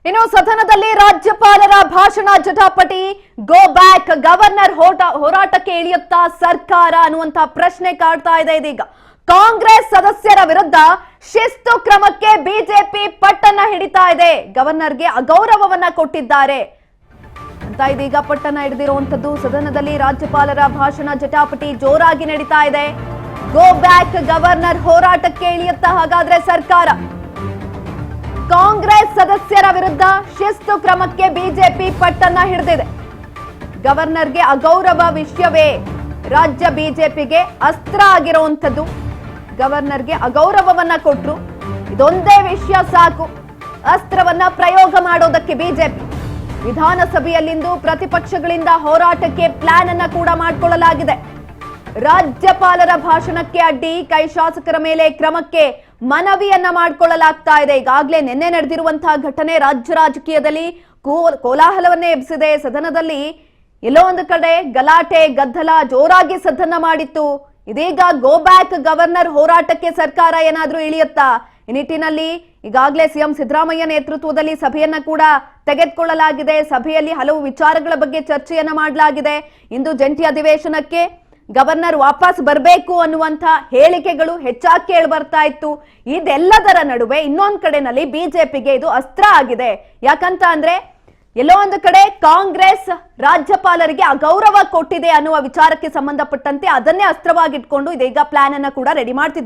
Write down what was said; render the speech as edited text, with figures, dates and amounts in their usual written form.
ಇನ್ನು ಸದನದಲ್ಲಿ ರಾಜ್ಯಪಾಲರ ಭಾಷಣ ಜಟಾಪಟಿ. ಗೋ ಬ್ಯಾಕ್, ಗವರ್ನರ್ ಹೋರಾಟಕ್ಕೆ ಇಳಿಯುತ್ತಾ ಸರ್ಕಾರ ಅನ್ನುವಂತ ಪ್ರಶ್ನೆ ಕಾಡ್ತಾ ಇದೆ. ಇದೀಗ ಕಾಂಗ್ರೆಸ್ ಸದಸ್ಯರ ವಿರುದ್ಧ ಶಿಸ್ತು ಕ್ರಮಕ್ಕೆ ಬಿಜೆಪಿ ಪಟ್ಟನ್ನ ಹಿಡಿತಾ ಇದೆ. ಗವರ್ನರ್ಗೆ ಅಗೌರವವನ್ನ ಕೊಟ್ಟಿದ್ದಾರೆ ಅಂತ ಇದೀಗ ಪಟ್ಟನ್ನ ಹಿಡಿದಿರುವಂತದ್ದು. ಸದನದಲ್ಲಿ ರಾಜ್ಯಪಾಲರ ಭಾಷಣ ಜಟಾಪಟಿ ಜೋರಾಗಿ ನಡೀತಾ ಇದೆ. ಗೋ ಬ್ಯಾಕ್, ಗವರ್ನರ್ ಹೋರಾಟಕ್ಕೆ ಇಳಿಯುತ್ತಾ ಹಾಗಾದ್ರೆ ಸರ್ಕಾರ. ಕಾಂಗ್ರೆಸ್ ಸದಸ್ಯರ ವಿರುದ್ಧ ಶಿಸ್ತು ಕ್ರಮಕ್ಕೆ ಬಿಜೆಪಿ ಪಟ್ಟನ್ನ ಹಿಡಿದಿದೆ. ಗವರ್ನರ್ಗೆ ಅಗೌರವ ವಿಷಯವೇ ರಾಜ್ಯ ಬಿಜೆಪಿಗೆ ಅಸ್ತ್ರ ಆಗಿರುವಂತದ್ದು. ಗವರ್ನರ್ಗೆ ಅಗೌರವವನ್ನ ಕೊಟ್ರು, ಇದೊಂದೇ ವಿಷಯ ಸಾಕು ಅಸ್ತ್ರವನ್ನ ಪ್ರಯೋಗ ಮಾಡೋದಕ್ಕೆ ಬಿಜೆಪಿ. ವಿಧಾನಸಭೆಯಲ್ಲಿಂದು ಪ್ರತಿಪಕ್ಷಗಳಿಂದ ಹೋರಾಟಕ್ಕೆ ಪ್ಲಾನ್ ಅನ್ನ ಕೂಡ ಮಾಡಿಕೊಳ್ಳಲಾಗಿದೆ. ರಾಜ್ಯಪಾಲರ ಭಾಷಣಕ್ಕೆ ಅಡ್ಡಿ, ಕೈ ಶಾಸಕರ ಮೇಲೆ ಕ್ರಮಕ್ಕೆ ಮನವಿಯನ್ನ ಮಾಡಿಕೊಳ್ಳಲಾಗ್ತಾ ಇದೆ. ಈಗಾಗಲೇ ನಿನ್ನೆ ನಡೆದಿರುವಂತಹ ಘಟನೆ ರಾಜ್ಯ ರಾಜಕೀಯದಲ್ಲಿ ಕೋಲಾಹಲವನ್ನೇ ಎಬ್ಬಿಸಿದೆ. ಸದನದಲ್ಲಿ ಎಲ್ಲೋ ಒಂದು ಕಡೆ ಗಲಾಟೆ ಗದ್ದಲ ಜೋರಾಗಿ ಸದನ ಮಾಡಿತ್ತು. ಇದೀಗ ಗೋ ಬ್ಯಾಕ್, ಗವರ್ನರ್ ಹೋರಾಟಕ್ಕೆ ಸರ್ಕಾರ ಏನಾದ್ರೂ ಇಳಿಯುತ್ತಾ? ಈ ನಿಟ್ಟಿನಲ್ಲಿ ಈಗಾಗಲೇ ಸಿಎಂ ಸಿದ್ದರಾಮಯ್ಯ ನೇತೃತ್ವದಲ್ಲಿ ಸಭೆಯನ್ನ ಕೂಡ ತೆಗೆದುಕೊಳ್ಳಲಾಗಿದೆ. ಸಭೆಯಲ್ಲಿ ಹಲವು ವಿಚಾರಗಳ ಬಗ್ಗೆ ಚರ್ಚೆಯನ್ನ ಮಾಡಲಾಗಿದೆ. ಇಂದು ಜಂಟಿ ಅಧಿವೇಶನಕ್ಕೆ ಗವರ್ನರ್ ವಾಪಸ್ ಬರಬೇಕು ಅನ್ನುವಂತ ಹೇಳಿಕೆಗಳು ಹೆಚ್ಚಾಗಿ ಕೇಳಿ ಬರ್ತಾ ಇತ್ತು. ಇದೆಲ್ಲದರ ನಡುವೆ ಇನ್ನೊಂದು ಕಡೆನಲ್ಲಿ ಬಿಜೆಪಿಗೆ ಇದು ಅಸ್ತ್ರ ಆಗಿದೆ. ಯಾಕಂತ ಅಂದ್ರೆ ಎಲ್ಲೋ ಒಂದು ಕಡೆ ಕಾಂಗ್ರೆಸ್ ರಾಜ್ಯಪಾಲರಿಗೆ ಅಗೌರವ ಕೊಟ್ಟಿದೆ ಅನ್ನುವ ವಿಚಾರಕ್ಕೆ ಸಂಬಂಧಪಟ್ಟಂತೆ ಅದನ್ನೇ ಅಸ್ತ್ರವಾಗಿಟ್ಕೊಂಡು ಇದೀಗ ಪ್ಲಾನ್ ಅನ್ನ ಕೂಡ ರೆಡಿ ಮಾಡ್ತಿದ್ದಾರೆ.